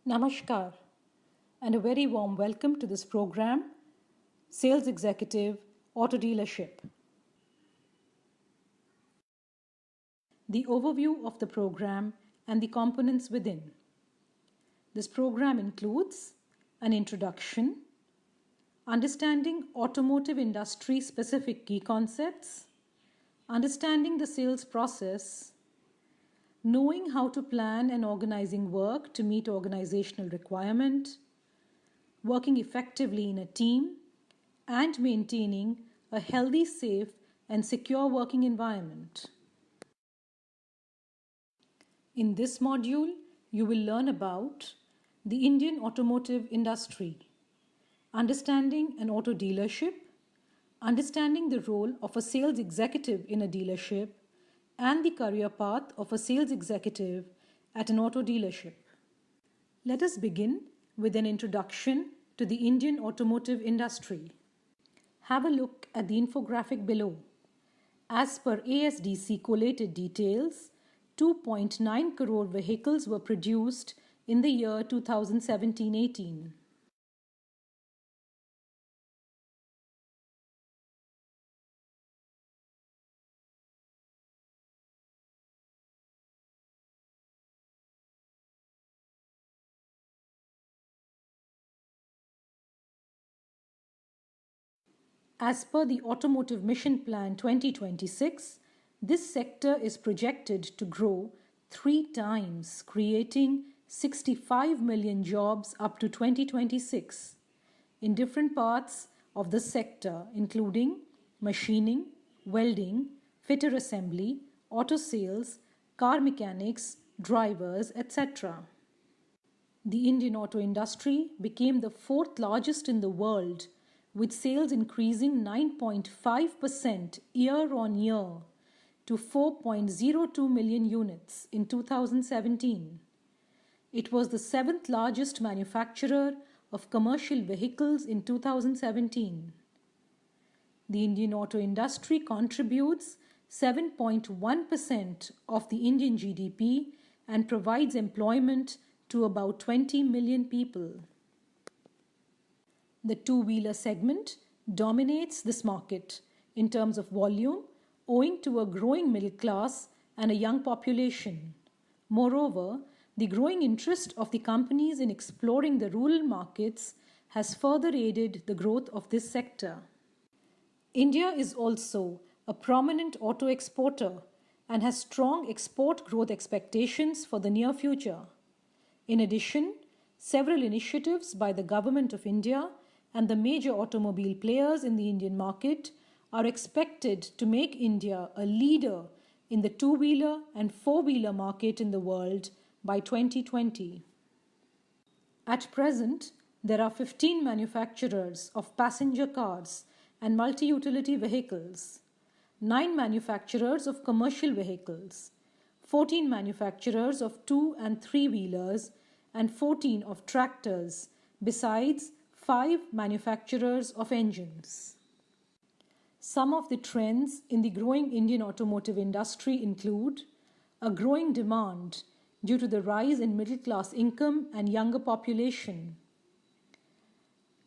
Namaskar and a very warm welcome to this program, Sales Executive Auto Dealership. The overview of the program and the components within. This program includes an introduction, understanding automotive industry specific key concepts, understanding the sales process, knowing how to plan and organizing work to meet organizational requirement, working effectively in a team, and maintaining a healthy, safe, and secure working environment. In this module, you will learn about the Indian automotive industry, understanding an auto dealership, understanding the role of a sales executive in a dealership, and the career path of a sales executive at an auto dealership. Let us begin with an introduction to the Indian automotive industry. Have a look at the infographic below. As per ASDC collated details, 2.9 crore vehicles were produced in the year 2017-18. As per the Automotive Mission Plan 2026, this sector is projected to grow 3 times, creating 65 million jobs up to 2026 in different parts of the sector, including machining, welding, fitter assembly, auto sales, car mechanics, drivers, etc. The Indian auto industry became the 4th largest in the world, with sales increasing 9.5% year on year to 4.02 million units in 2017. It was the 7th largest manufacturer of commercial vehicles in 2017. The Indian auto industry contributes 7.1% of the Indian GDP and provides employment to about 20 million people. The two-wheeler segment dominates this market in terms of volume, owing to a growing middle class and a young population. Moreover, the growing interest of the companies in exploring the rural markets has further aided the growth of this sector. India is also a prominent auto exporter and has strong export growth expectations for the near future. In addition, several initiatives by the Government of India and the major automobile players in the Indian market are expected to make India a leader in the two-wheeler and four-wheeler market in the world by 2020. At present, there are 15 manufacturers of passenger cars and multi-utility vehicles, 9 manufacturers of commercial vehicles, 14 manufacturers of two- and three-wheelers, and 14 of tractors, besides 5 manufacturers of engines. Some of the trends in the growing Indian automotive industry include a growing demand due to the rise in middle-class income and younger population.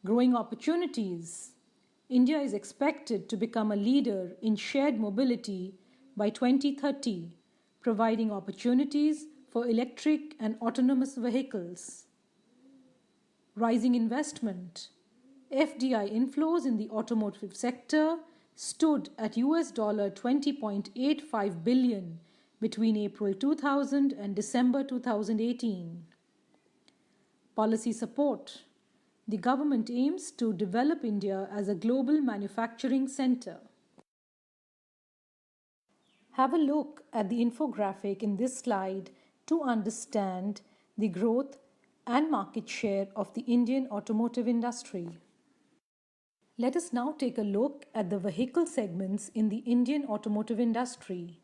Growing opportunities. India is expected to become a leader in shared mobility by 2030, providing opportunities for electric and autonomous vehicles. Rising investment. FDI inflows in the automotive sector stood at US $20.85 billion between April 2000 and December 2018. Policy support. The government aims to develop India as a global manufacturing center. Have a look at the infographic in this slide to understand the growth and market share of the Indian automotive industry. Let us now take a look at the vehicle segments in the Indian automotive industry.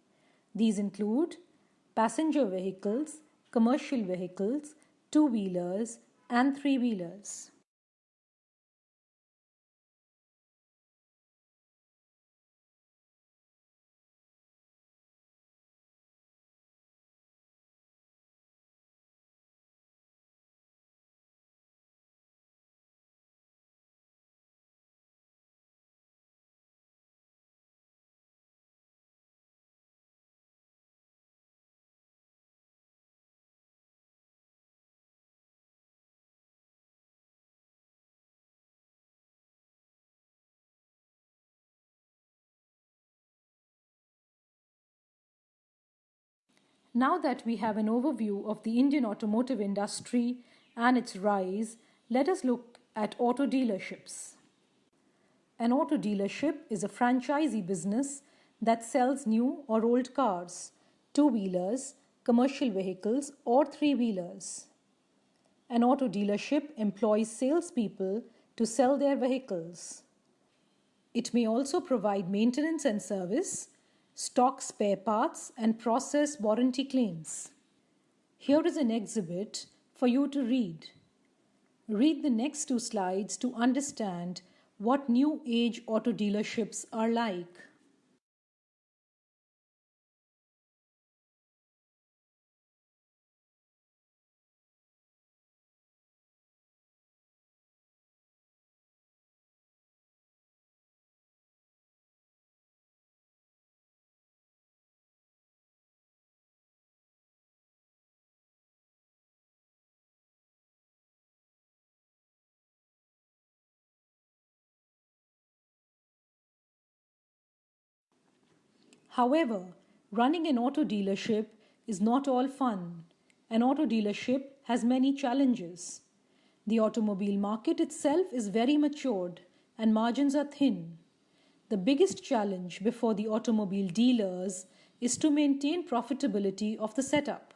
These include passenger vehicles, commercial vehicles, two-wheelers, and three-wheelers. Now that we have an overview of the Indian automotive industry and its rise, let us look at auto dealerships. An auto dealership is a franchisee business that sells new or old cars, two-wheelers, commercial vehicles, or three-wheelers. An auto dealership employs salespeople to sell their vehicles. It may also provide maintenance and service, stock spare parts, and process warranty claims. Here is an exhibit for you to read. Read the next two slides to understand what new age auto dealerships are like. However, running an auto dealership is not all fun. An auto dealership has many challenges. The automobile market itself is very matured and margins are thin. The biggest challenge before the automobile dealers is to maintain profitability of the setup.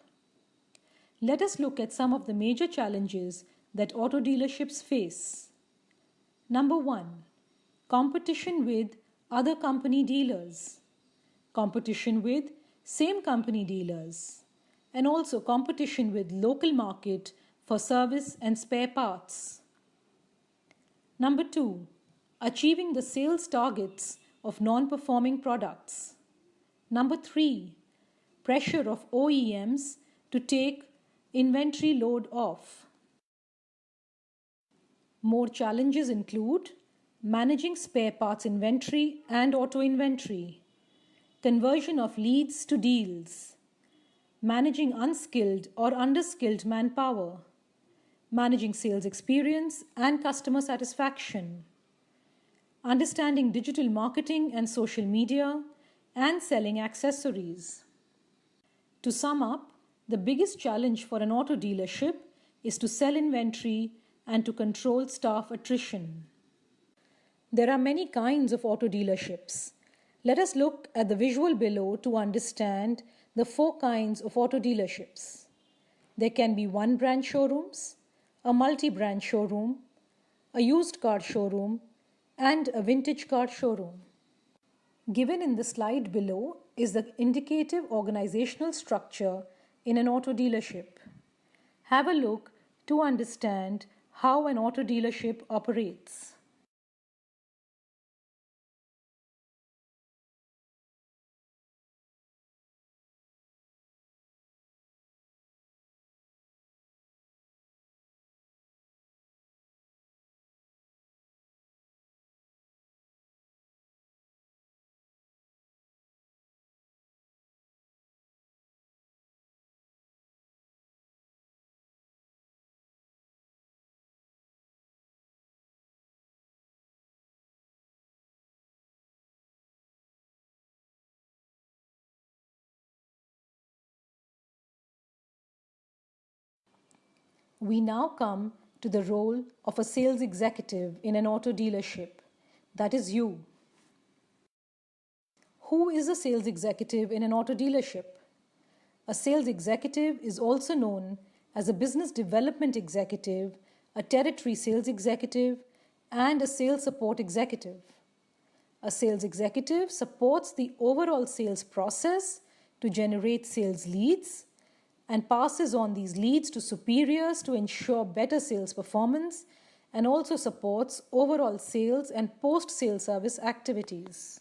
Let us look at some of the major challenges that auto dealerships face. Number 1. Competition with other company dealers. Competition with same company dealers. And also competition with local market for service and spare parts. Number 2. Achieving the sales targets of non-performing products. Number 3. Pressure of OEMs to take inventory load off. More challenges include managing spare parts inventory and auto inventory, conversion of leads to deals, managing unskilled or underskilled manpower, managing sales experience and customer satisfaction, understanding digital marketing and social media, and selling accessories. To sum up, the biggest challenge for an auto dealership is to sell inventory and to control staff attrition. There are many kinds of auto dealerships. Let us look at the visual below to understand the 4 kinds of auto dealerships. There can be one brand showrooms, a multi-brand showroom, a used car showroom, and a vintage car showroom. Given in the slide below is the indicative organizational structure in an auto dealership. Have a look to understand how an auto dealership operates. We now come to the role of a sales executive in an auto dealership. That is you. Who is a sales executive in an auto dealership? A sales executive is also known as a business development executive, a territory sales executive, and a sales support executive. A sales executive supports the overall sales process to generate sales leads and passes on these leads to superiors to ensure better sales performance, and also supports overall sales and post-sale service activities.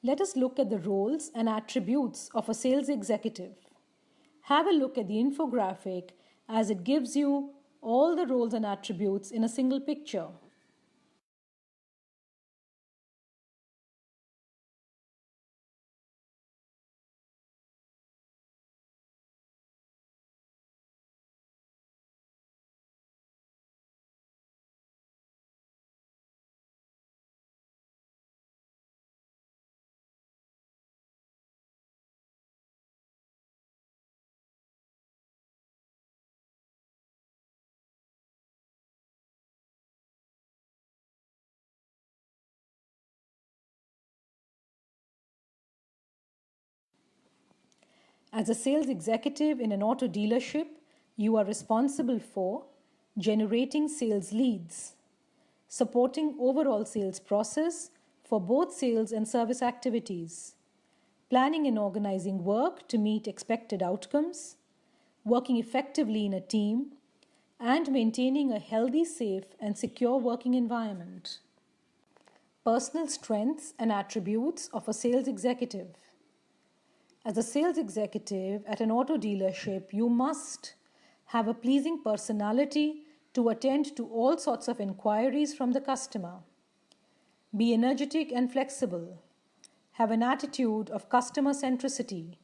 Let us look at the roles and attributes of a sales executive. Have a look at the infographic as it gives you all the roles and attributes in a single picture. As a sales executive in an auto dealership, you are responsible for generating sales leads, supporting overall sales process for both sales and service activities, planning and organizing work to meet expected outcomes, working effectively in a team, and maintaining a healthy, safe, and secure working environment. Personal strengths and attributes of a sales executive. As a sales executive at an auto dealership, you must have a pleasing personality to attend to all sorts of inquiries from the customer. Be energetic and flexible. Have an attitude of customer centricity.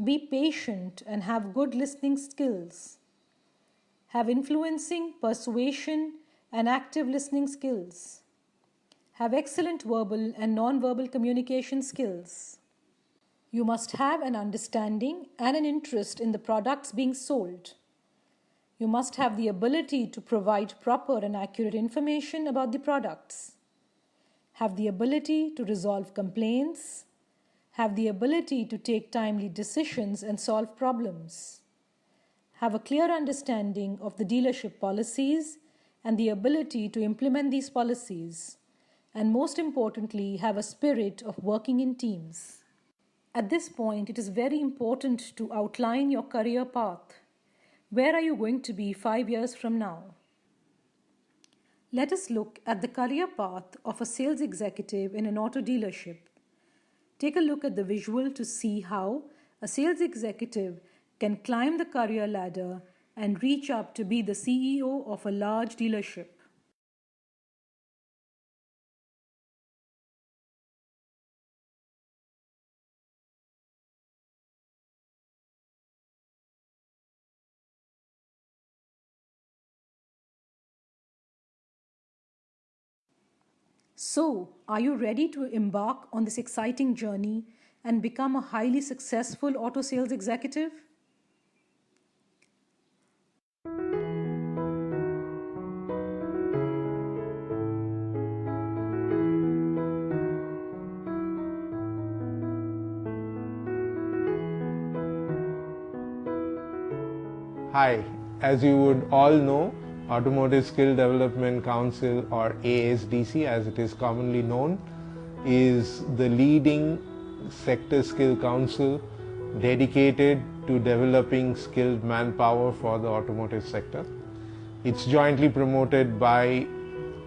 Be patient and have good listening skills. Have influencing, persuasion, and active listening skills. Have excellent verbal and non-verbal communication skills. You must have an understanding and an interest in the products being sold. You must have the ability to provide proper and accurate information about the products. Have the ability to resolve complaints. Have the ability to take timely decisions and solve problems. Have a clear understanding of the dealership policies and the ability to implement these policies. And most importantly, have a spirit of working in teams. At this point, it is very important to outline your career path. Where are you going to be 5 years from now? Let us look at the career path of a sales executive in an auto dealership. Take a look at the visual to see how a sales executive can climb the career ladder and reach up to be the CEO of a large dealership. So, are you ready to embark on this exciting journey and become a highly successful auto sales executive? Hi, as you would all know, Automotive Skill Development Council, or ASDC as it is commonly known, is the leading sector skill council dedicated to developing skilled manpower for the automotive sector. It's jointly promoted by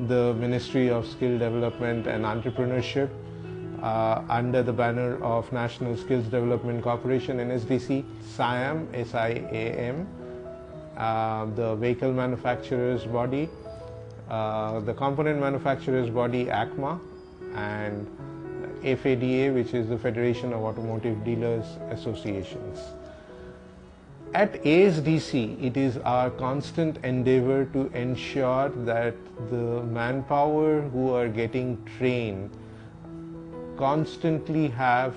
the Ministry of Skill Development and Entrepreneurship under the banner of National Skills Development Corporation, NSDC, SIAM, SIAM, the vehicle manufacturers body, the component manufacturers body, ACMA, and FADA, which is the Federation of Automotive Dealers Associations. At ASDC, it is our constant endeavor to ensure that the manpower who are getting trained constantly have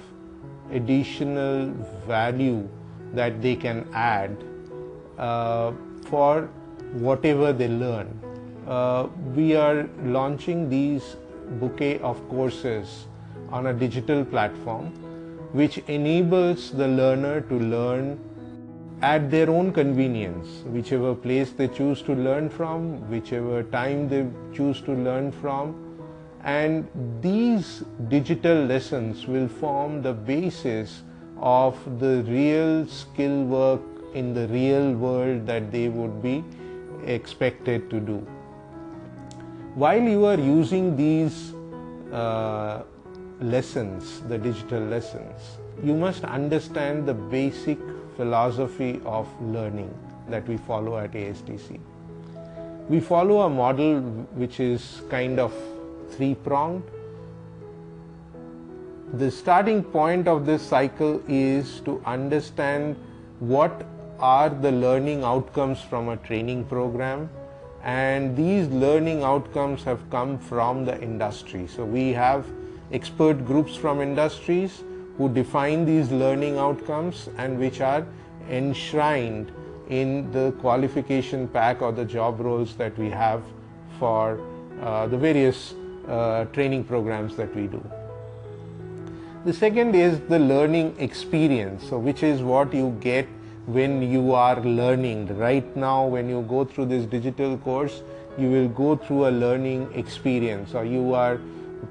additional value that they can add for whatever they learn. We are launching these bouquet of courses on a digital platform which enables the learner to learn at their own convenience, whichever place they choose to learn from, whichever time they choose to learn from. And these digital lessons will form the basis of the real skill work in the real world that they would be expected to do. While you are using these lessons, the digital lessons, you must understand the basic philosophy of learning that we follow at ASDC. We follow a model which is kind of three-pronged. The starting point of this cycle is to understand what are the learning outcomes from a training program, and these learning outcomes have come from the industry. So we have expert groups from industries who define these learning outcomes and which are enshrined in the qualification pack or the job roles that we have for the various training programs that we do. The second is the learning experience, so which is what you get when you are learning. Right now, when you go through this digital course, you will go through a learning experience, or you are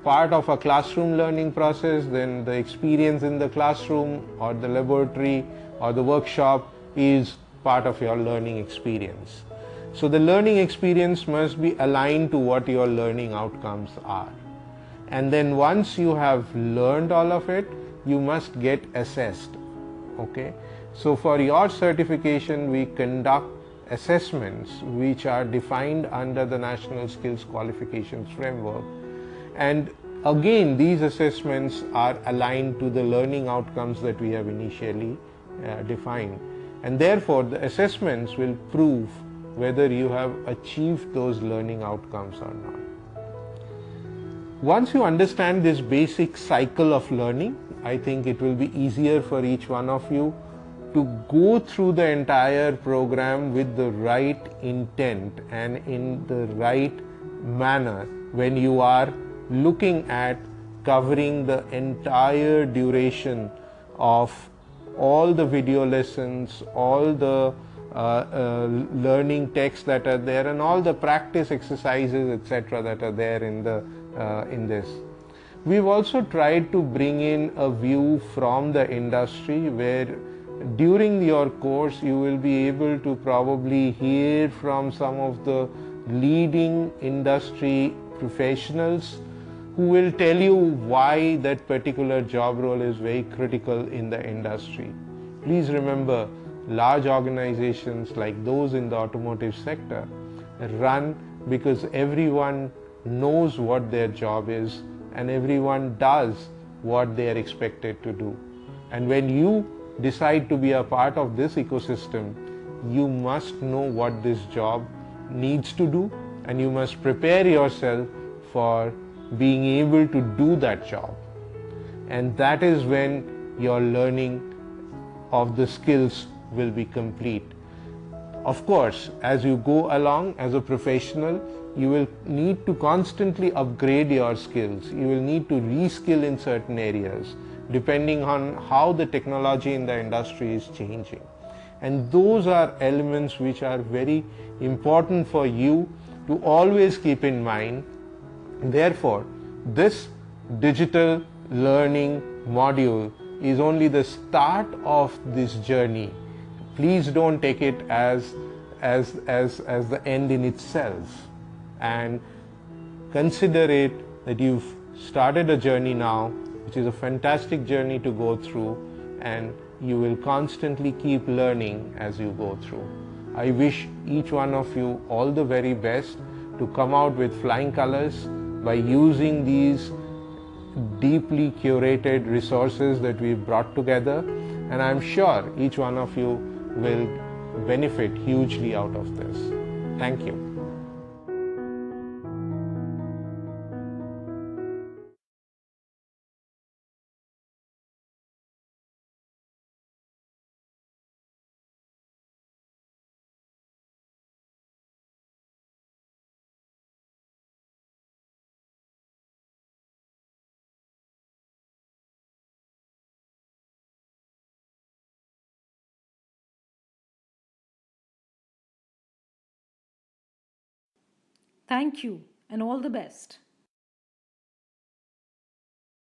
part of a classroom learning process. Then the experience in the classroom or the laboratory or the workshop is part of your learning experience. So the learning experience must be aligned to what your learning outcomes are. And then once you have learned all of it, you must get assessed. Okay, so for your certification we conduct assessments which are defined under the National Skills Qualifications Framework, and again these assessments are aligned to the learning outcomes that we have initially defined, and therefore the assessments will prove whether you have achieved those learning outcomes or not. Once you understand this basic cycle of learning, I think it will be easier for each one of you to go through the entire program with the right intent and in the right manner when you are looking at covering the entire duration of all the video lessons, all the learning texts that are there, and all the practice exercises, etc., that are there in this. We've also tried to bring in a view from the industry, where during your course you will be able to probably hear from some of the leading industry professionals who will tell you why that particular job role is very critical in the industry. Please remember, large organizations like those in the automotive sector run because everyone knows what their job is and everyone does what they are expected to do. And when you decide to be a part of this ecosystem, you must know what this job needs to do, and you must prepare yourself for being able to do that job. And that is when your learning of the skills will be complete. Of course, as you go along as a professional, you will need to constantly upgrade your skills. You will need to reskill in certain areas depending on how the technology in the industry is changing. And those are elements which are very important for you to always keep in mind. Therefore, this digital learning module is only the start of this journey. Please don't take it as the end in itself, and consider it that you've started a journey now, which is a fantastic journey to go through, and you will constantly keep learning as you go through. I wish each one of you all the very best to come out with flying colors by using these deeply curated resources that we've brought together, and I'm sure each one of you will benefit hugely out of this. Thank you. Thank you and all the best.